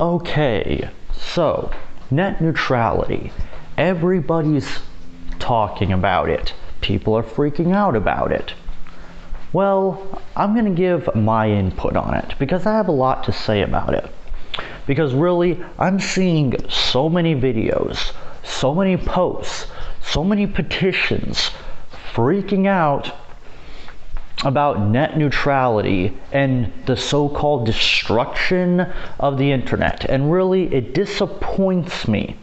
Okay, so net neutrality. Everybody's talking about it. People are freaking out about it. Well, I'm going to give my input on it because I have a lot to say about it. Because really, I'm seeing so many videos, so many posts, so many petitions freaking out about net neutrality and the so-called destruction of the internet. And really, it disappoints me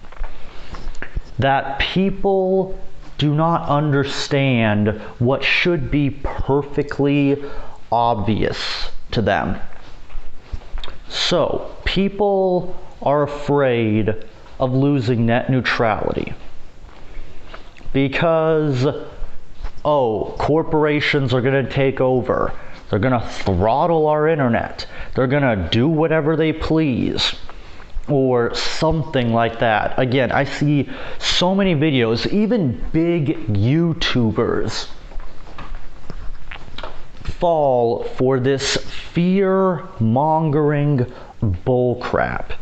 that people do not understand what should be perfectly obvious to them. So, people are afraid of losing net neutrality because, corporations are going to take over. They're going to throttle our internet. They're going to do whatever they please. Or something like that. Again, I see so many videos, even big YouTubers fall for this fear-mongering bullcrap.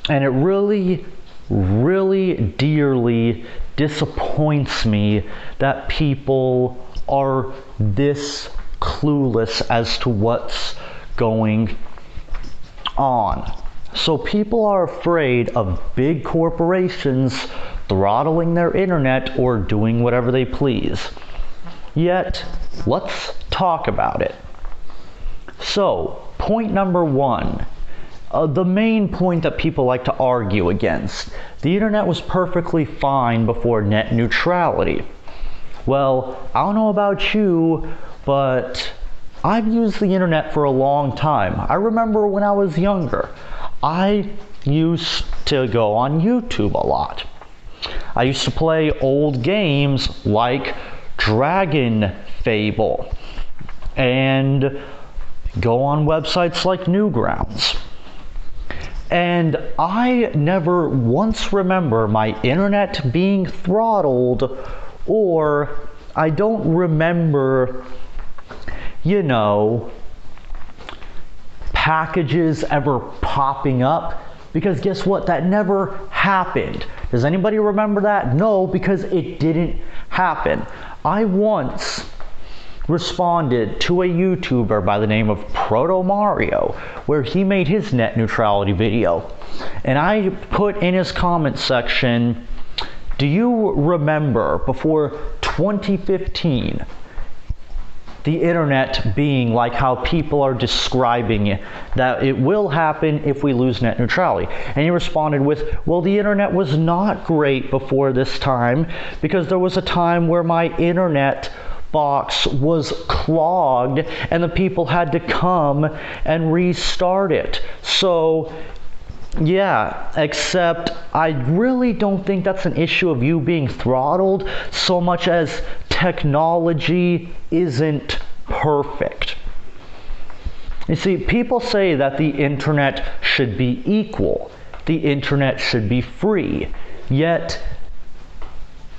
And it really, really dearly disappoints me that people are this clueless as to what's going on. So people are afraid of big corporations throttling their internet or doing whatever they please. Yet, let's talk about it. So, point number one. The main point that people like to argue against. The internet was perfectly fine before net neutrality. Well, I don't know about you, but I've used the internet for a long time. I remember when I was younger, I used to go on YouTube a lot. I used to play old games like Dragon Fable and go on websites like Newgrounds. And I never once remember my internet being throttled, or I don't remember, packages ever popping up, because guess what? That never happened. Does anybody remember that? No, because it didn't happen. I once responded to a YouTuber by the name of Proto Mario, where he made his net neutrality video. And I put in his comment section, do you remember before 2015, the internet being like how people are describing it, that it will happen if we lose net neutrality? And he responded with, well, the internet was not great before this time because there was a time where my internet box was clogged and the people had to come and restart it. So yeah, except I really don't think that's an issue of you being throttled so much as technology isn't perfect. You see, people say that the internet should be equal. The internet should be free. Yet,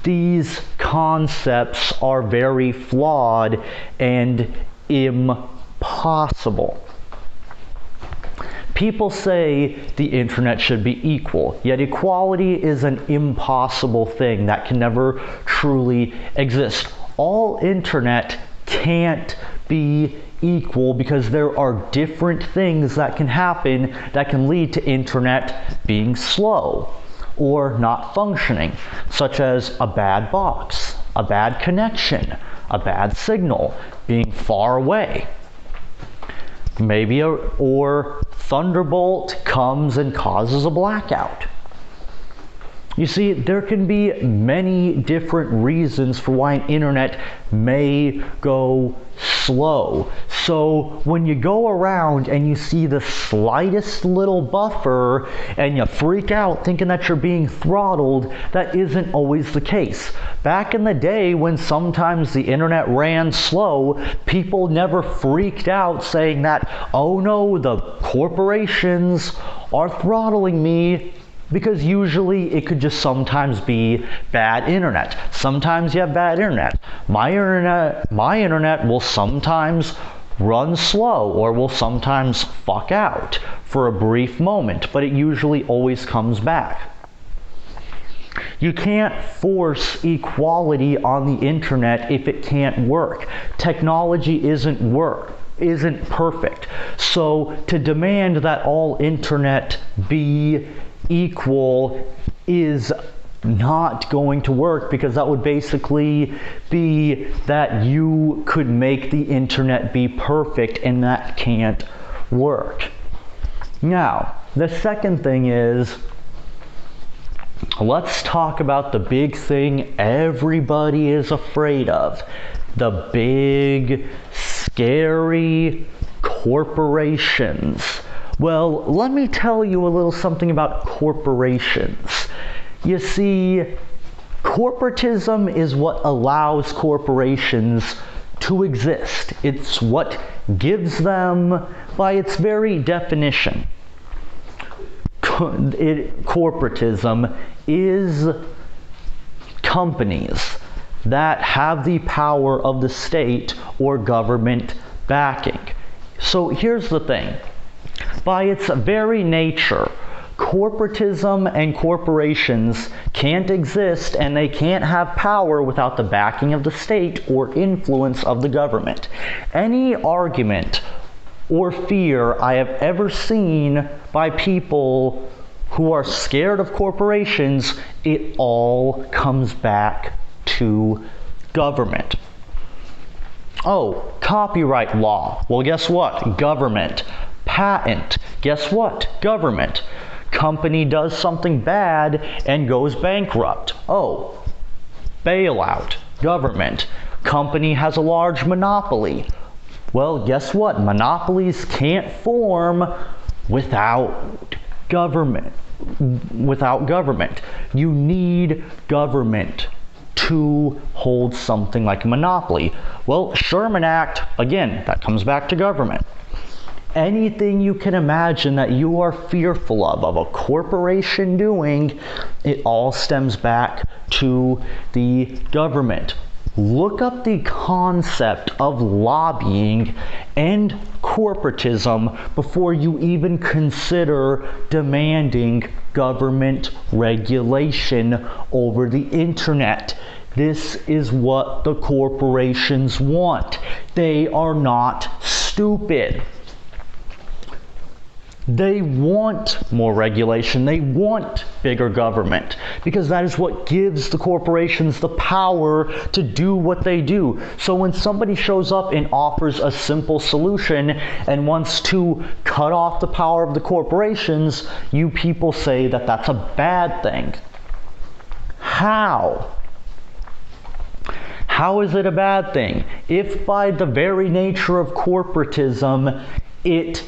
these concepts are very flawed and impossible. People say the internet should be equal, yet equality is an impossible thing that can never truly exist. All internet can't be equal because there are different things that can happen that can lead to internet being slow or not functioning, such as a bad box, a bad connection, a bad signal, being far away. Maybe or thunderbolt comes and causes a blackout. You see, there can be many different reasons for why an internet may go slow. So when you go around and you see the slightest little buffer and you freak out thinking that you're being throttled, that isn't always the case. Back in the day when sometimes the internet ran slow, people never freaked out saying that, oh no, the corporations are throttling me. Because usually it could just sometimes be bad internet. Sometimes you have bad internet. My internet will sometimes run slow or will sometimes fuck out for a brief moment, but it usually always comes back. You can't force equality on the internet if it can't work. Technology isn't perfect. So to demand that all internet be equal is not going to work, because that would basically be that you could make the internet be perfect, and that can't work. Now, the second thing is, let's talk about the big thing everybody is afraid of. The big, scary corporations. Well, let me tell you a little something about corporations. You see, corporatism is what allows corporations to exist. It's what gives them, by its very definition, corporatism is companies that have the power of the state or government backing. So here's the thing. By its very nature, corporatism and corporations can't exist, and they can't have power without the backing of the state or influence of the government. Any argument or fear I have ever seen by people who are scared of corporations, it all comes back to government. Oh, copyright law. Well, guess what? Government. Patent. Guess what? Government. Company does something bad and goes bankrupt. Oh, bailout. Government. Company has a large monopoly. Well, guess what? Monopolies can't form without government. You need government to hold something like a monopoly. Well, Sherman Act, again, that comes back to government. Anything you can imagine that you are fearful of a corporation doing, it all stems back to the government. Look up the concept of lobbying and corporatism before you even consider demanding government regulation over the internet. This is what the corporations want. They are not stupid. They want more regulation. They want bigger government, because that is what gives the corporations the power to do what they do. So when somebody shows up and offers a simple solution and wants to cut off the power of the corporations, you people say that that's a bad thing. How? How is it a bad thing? If by the very nature of corporatism, it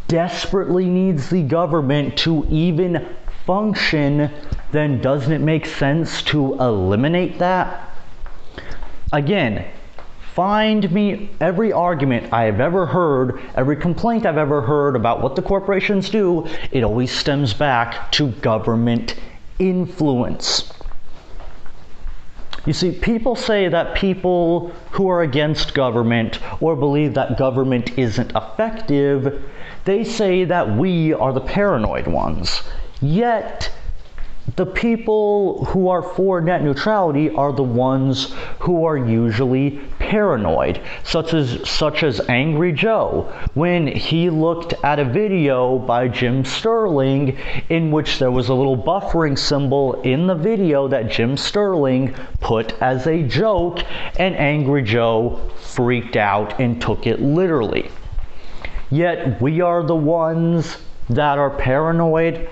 desperately needs the government to even function, then doesn't it make sense to eliminate that? Again, find me every argument I have ever heard, every complaint I've ever heard about what the corporations do, it always stems back to government influence. You see, people say that people who are against government or believe that government isn't effective, they say that we are the paranoid ones. Yet, the people who are for net neutrality are the ones who are usually paranoid, such as Angry Joe, when he looked at a video by Jim Sterling in which there was a little buffering symbol in the video that Jim Sterling put as a joke, and Angry Joe freaked out and took it literally. Yet we are the ones that are paranoid.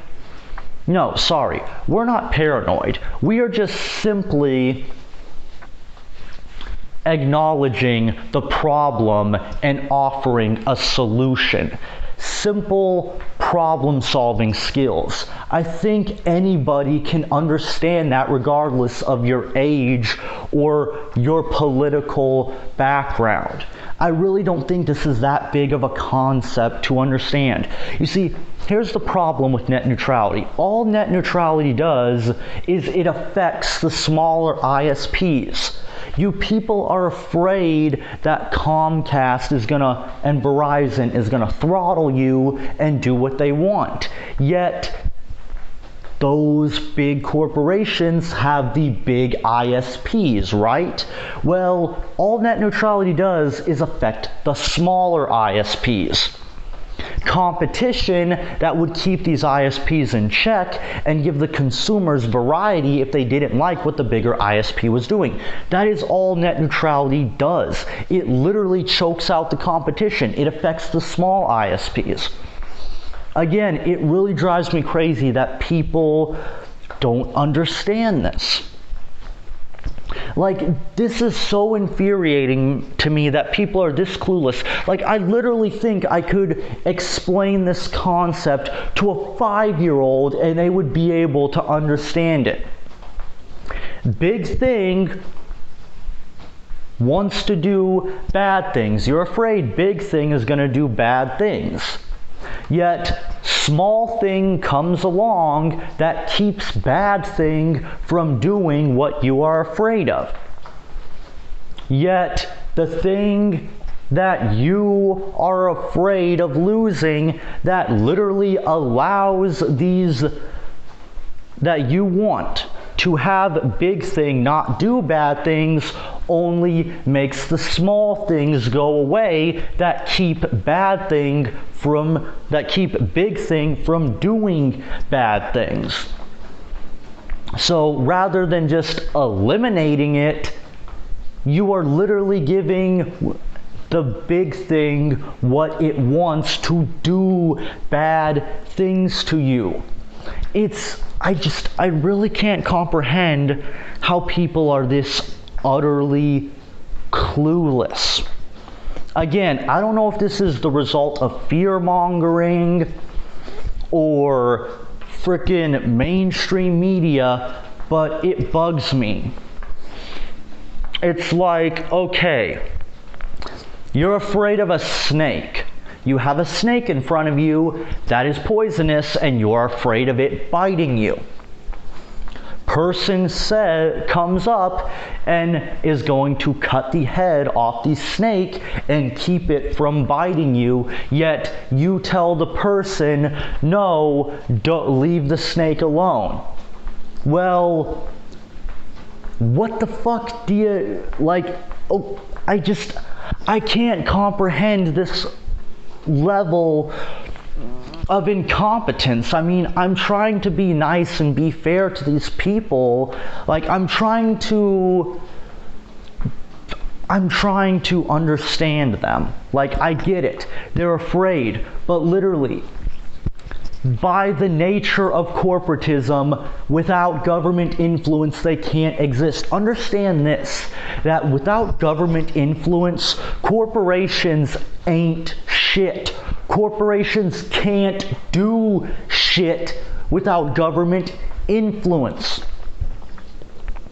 No, sorry, we're not paranoid. We are just simply acknowledging the problem and offering a solution. Simple problem-solving skills. I think anybody can understand that regardless of your age or your political background. I really don't think this is that big of a concept to understand. You see, here's the problem with net neutrality. All net neutrality does is it affects the smaller ISPs. You people are afraid that Comcast is gonna, and Verizon is gonna throttle you and do what they want. Yet, those big corporations have the big ISPs, right? Well, all net neutrality does is affect the smaller ISPs. Competition that would keep these ISPs in check and give the consumers variety if they didn't like what the bigger ISP was doing. That is all net neutrality does. It literally chokes out the competition. It affects the small ISPs. Again, it really drives me crazy that people don't understand this. Like, this is so infuriating to me that people are this clueless. Like, I literally think I could explain this concept to a 5-year-old and they would be able to understand it. Big Thing wants to do bad things. You're afraid Big Thing is going to do bad things. Yet, Small Thing comes along that keeps Bad Thing from doing what you are afraid of. Yet, the thing that you are afraid of losing that literally allows these, that you want to have Big Thing not do bad things, only makes the small things go away that keep Big Thing from doing bad things. So rather than just eliminating it, you are literally giving the Big Thing what it wants to do bad things to you. I really can't comprehend how people are this utterly clueless. Again, I don't know if this is the result of fear-mongering or frickin' mainstream media, but it bugs me. It's like, okay, you're afraid of a snake. You have a snake in front of you that is poisonous and you're afraid of it biting you. Person comes up and is going to cut the head off the snake and keep it from biting you, yet you tell the person, no, don't leave the snake alone. Well, what the fuck do you, like, oh, I can't comprehend this level of incompetence. I mean, I'm trying to be nice and be fair to these people. Like, I'm trying to understand them. Like, I get it. They're afraid. But literally, by the nature of corporatism, without government influence, they can't exist. Understand this, that without government influence, corporations ain't shit. Corporations can't do shit without government influence.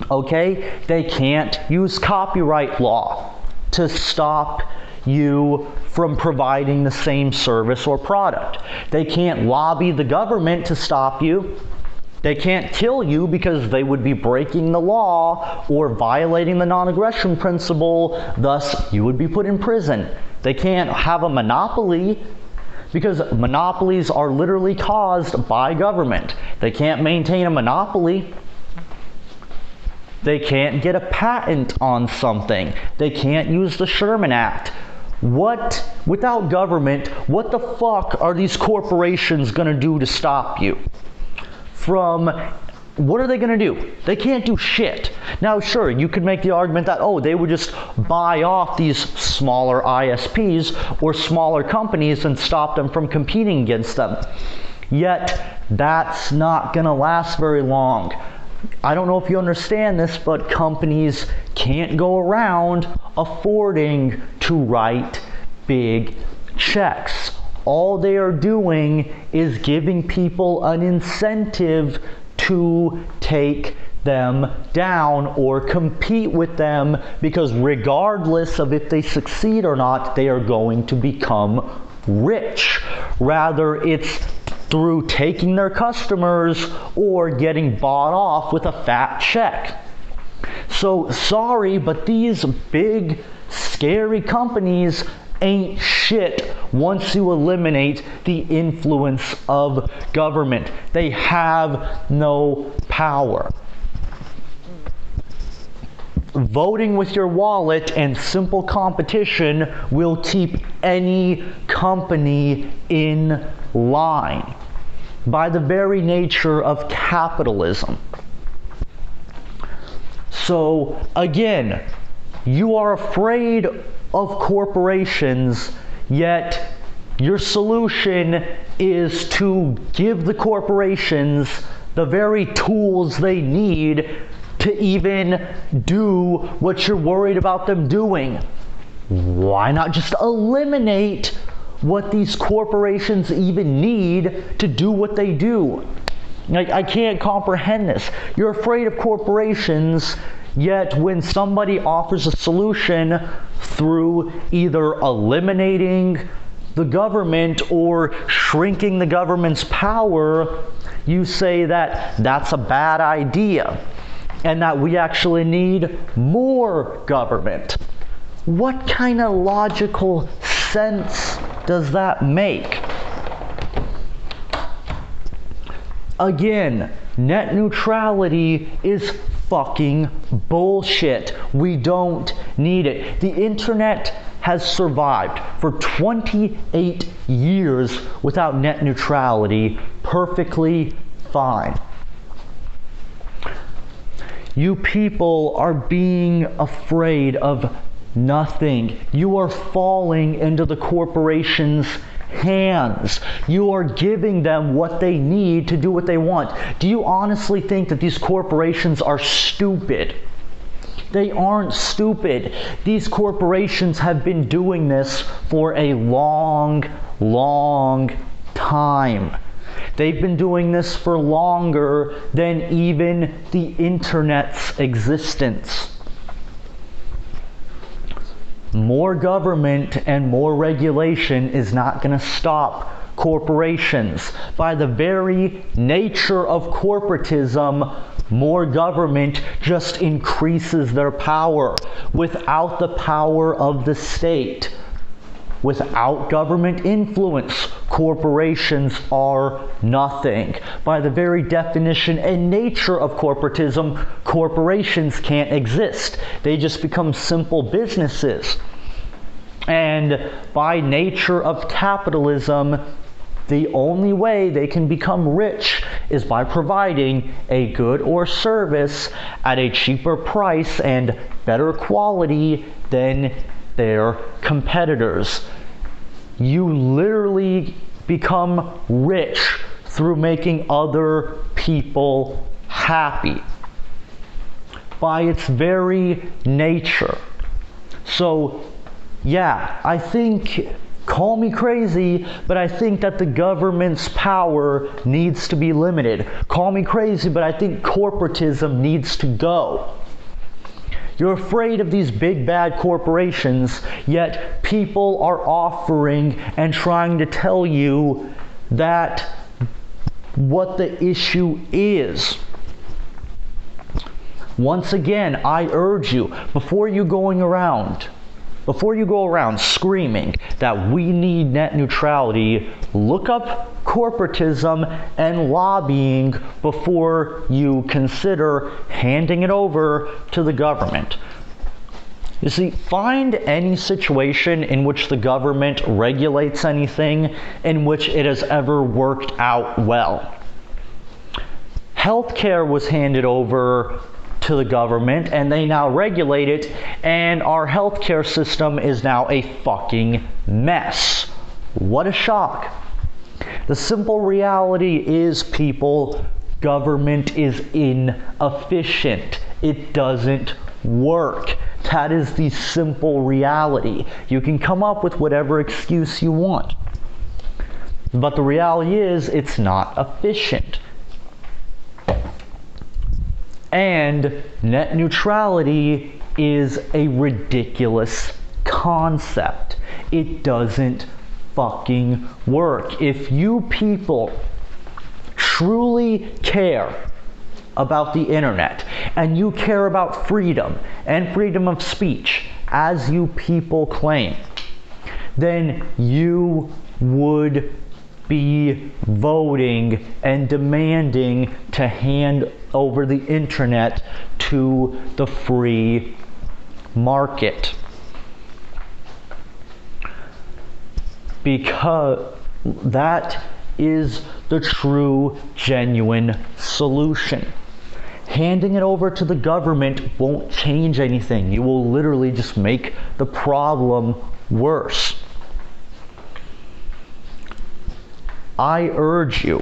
Okay? They can't use copyright law to stop you from providing the same service or product. They can't lobby the government to stop you. They can't kill you because they would be breaking the law or violating the non-aggression principle, thus you would be put in prison. They can't have a monopoly because monopolies are literally caused by government. They can't maintain a monopoly. They can't get a patent on something. They can't use the Sherman Act. Without government, what the fuck are these corporations gonna do to stop you? What are they gonna do? They can't do shit. Now, sure, you could make the argument that, oh, they would just buy off these smaller ISPs or smaller companies and stop them from competing against them. Yet, that's not gonna last very long. I don't know if you understand this, but companies can't go around affording to write big checks. All they are doing is giving people an incentive to take them down or compete with them, because regardless of if they succeed or not, they are going to become rich. Rather, it's through taking their customers or getting bought off with a fat check. So sorry, but these big, scary companies ain't shit once you eliminate the influence of government. They have no power. Voting with your wallet and simple competition will keep any company in line by the very nature of capitalism. So again, you are afraid of corporations, yet your solution is to give the corporations the very tools they need to even do what you're worried about them doing. Why not just eliminate what these corporations even need to do what they do? Like, I can't comprehend this. You're afraid of corporations, yet when somebody offers a solution through either eliminating the government or shrinking the government's power, you say that that's a bad idea and that we actually need more government. What kind of logical sense does that make? Again, net neutrality is fucking bullshit. We don't need it. The internet has survived for 28 years without net neutrality perfectly fine. You people are being afraid of nothing. You are falling into the corporations' hands. You are giving them what they need to do what they want. Do you honestly think that these corporations are stupid? They aren't stupid. These corporations have been doing this for a long, long time. They've been doing this for longer than even the internet's existence. More government and more regulation is not going to stop corporations. By the very nature of corporatism, more government just increases their power. Without the power of the state, without government influence, corporations are nothing. By the very definition and nature of corporatism, corporations can't exist. They just become simple businesses. And by nature of capitalism, the only way they can become rich is by providing a good or service at a cheaper price and better quality than their competitors. You literally become rich through making other people happy by its very nature. So yeah, I think, call me crazy, but I think that the government's power needs to be limited. Call me crazy, but I think corporatism needs to go. You're afraid of these big bad corporations, yet people are offering and trying to tell you that what the issue is. Once again, I urge you, before you go around screaming that we need net neutrality, look up corporatism and lobbying before you consider handing it over to the government. You see, find any situation in which the government regulates anything in which it has ever worked out well. Healthcare was handed over to the government and they now regulate it, and our healthcare system is now a fucking mess. What a shock. The simple reality is, people, government is inefficient. It doesn't work. That is the simple reality. You can come up with whatever excuse you want, but the reality is it's not efficient. And net neutrality is a ridiculous concept. It doesn't fucking work. If you people truly care about the internet and you care about freedom and freedom of speech, as you people claim, then you would be voting and demanding to hand over the internet to the free market. Because that is the true, genuine solution. Handing it over to the government won't change anything. You will literally just make the problem worse. I urge you,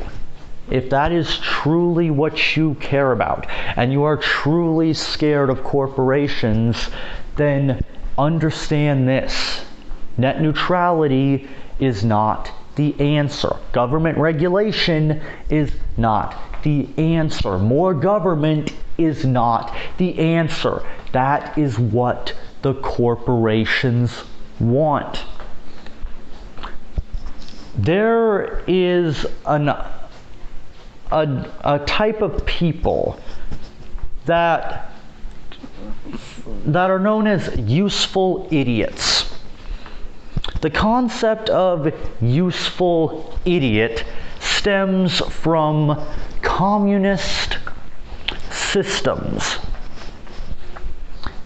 if that is truly what you care about, and you are truly scared of corporations, then understand this. Net neutrality is not the answer. Government regulation is not the answer. More government is not the answer. That is what the corporations want. There is a type of people that are known as useful idiots. The concept of useful idiot stems from communist systems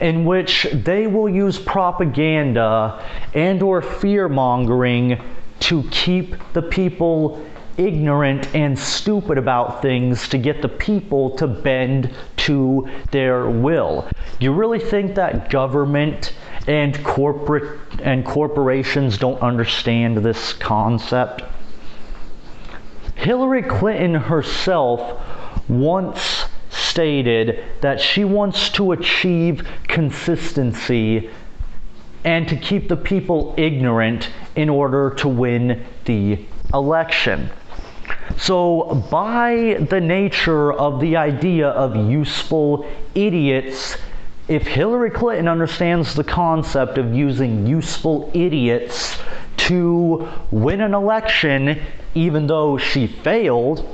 in which they will use propaganda and or fear-mongering to keep the people ignorant and stupid about things, to get the people to bend to their will. You really think that government and corporations don't understand this concept? Hillary Clinton herself once stated that she wants to achieve consistency and to keep the people ignorant in order to win the election. So by the nature of the idea of useful idiots, if Hillary Clinton understands the concept of using useful idiots to win an election, even though she failed,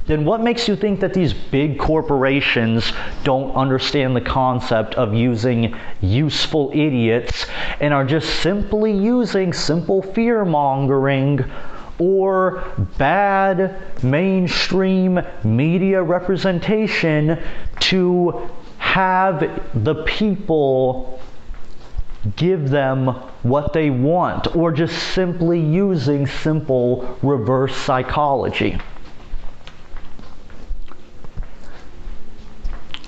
then what makes you think that these big corporations don't understand the concept of using useful idiots and are just simply using simple fear-mongering or bad mainstream media representation to have the people give them what they want, or just simply using simple reverse psychology?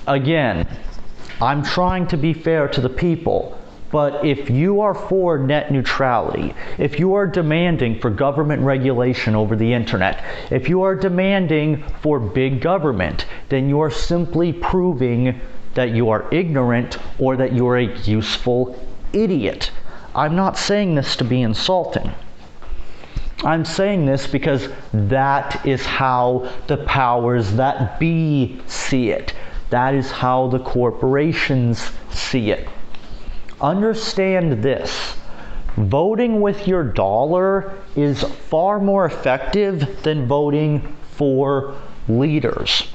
Again, I'm trying to be fair to the people, but if you are for net neutrality, if you are demanding for government regulation over the internet, if you are demanding for big government, then you are simply proving that you are ignorant or that you are a useful idiot. I'm not saying this to be insulting. I'm saying this because that is how the powers that be see it. That is how the corporations see it. Understand this. Voting with your dollar is far more effective than voting for leaders,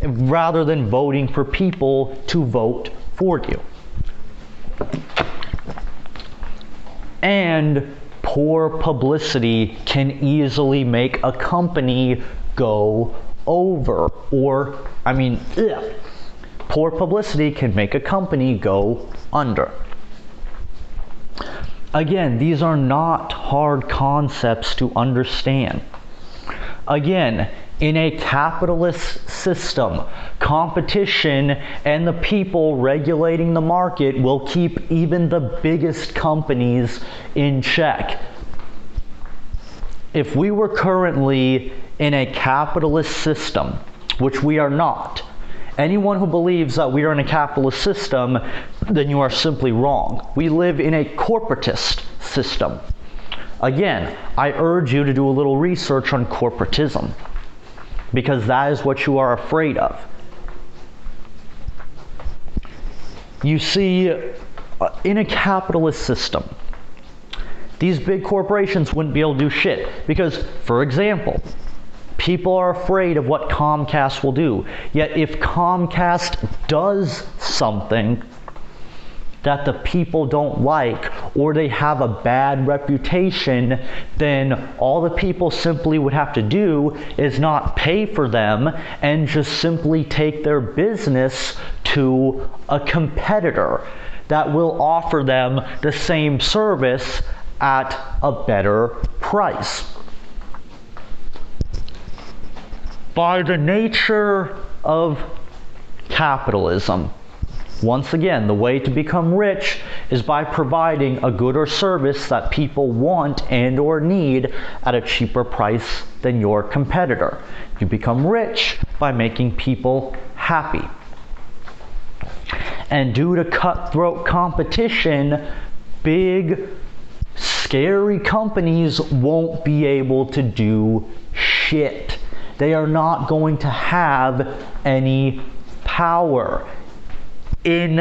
rather than voting for people to vote for you. And poor publicity can easily make a company go over, poor publicity can make a company go under. Again, these are not hard concepts to understand. Again, in a capitalist system, competition and the people regulating the market will keep even the biggest companies in check. If we were currently in a capitalist system, which we are not, anyone who believes that we are in a capitalist system, then you are simply wrong. We live in a corporatist system. Again, I urge you to do a little research on corporatism, because that is what you are afraid of. You see, in a capitalist system, these big corporations wouldn't be able to do shit because, for example, People are afraid of what Comcast will do. Yet if Comcast does something that the people don't like, or they have a bad reputation, then all the people simply would have to do is not pay for them and just simply take their business to a competitor that will offer them the same service at a better price. By the nature of capitalism, once again, the way to become rich is by providing a good or service that people want and or need at a cheaper price than your competitor. You become rich by making people happy. And due to cutthroat competition, big, scary companies won't be able to do shit. They are not going to have any power. In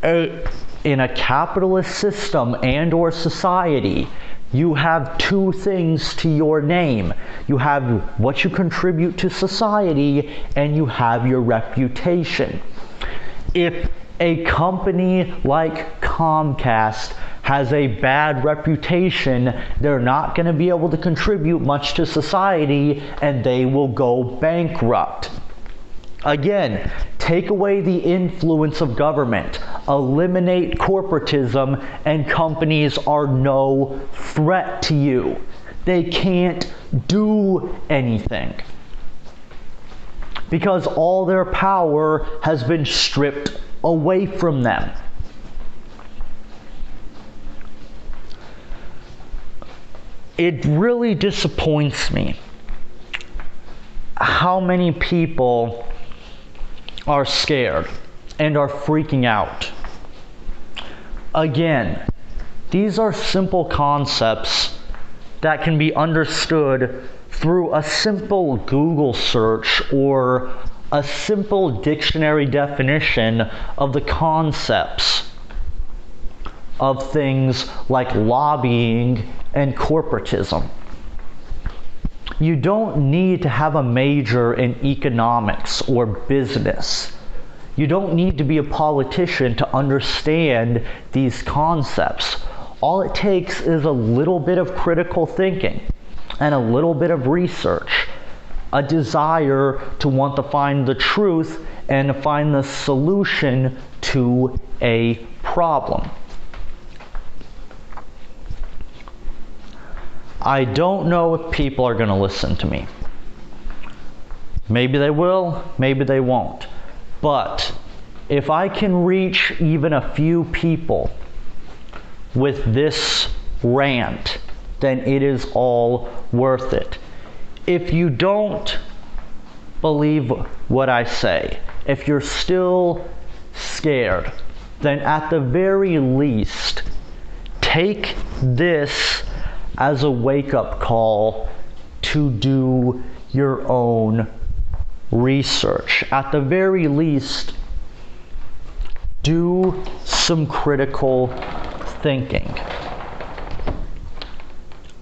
a capitalist system and or society, you have two things to your name. You have what you contribute to society, and you have your reputation. If a company like Comcast has a bad reputation, they're not going to be able to contribute much to society, and they will go bankrupt. Again, take away the influence of government, eliminate corporatism, and companies are no threat to you. They can't do anything because all their power has been stripped away from them. It really disappoints me how many people are scared and are freaking out. Again, these are simple concepts that can be understood through a simple Google search or a simple dictionary definition of the concepts of things like lobbying and corporatism. You don't need to have a major in economics or business. You don't need to be a politician to understand these concepts. All it takes is a little bit of critical thinking and a little bit of research, a desire to want to find the truth and to find the solution to a problem. I don't know if people are going to listen to me. Maybe they will, maybe they won't. But if I can reach even a few people with this rant, then it is all worth it. If you don't believe what I say, if you're still scared, then at the very least, take this as a wake-up call to do your own research. At the very least, do some critical thinking.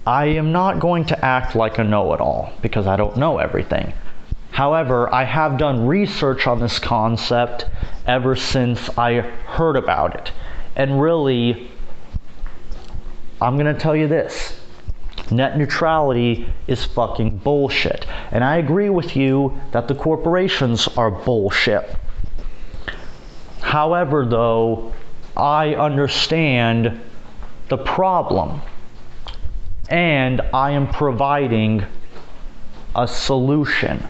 I am not going to act like a know-it-all because I don't know everything. However, I have done research on this concept ever since I heard about it. And really, I'm going to tell you this. Net neutrality is fucking bullshit. And I agree with you that the corporations are bullshit. However, though, I understand the problem. And I am providing a solution,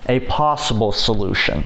a possible solution.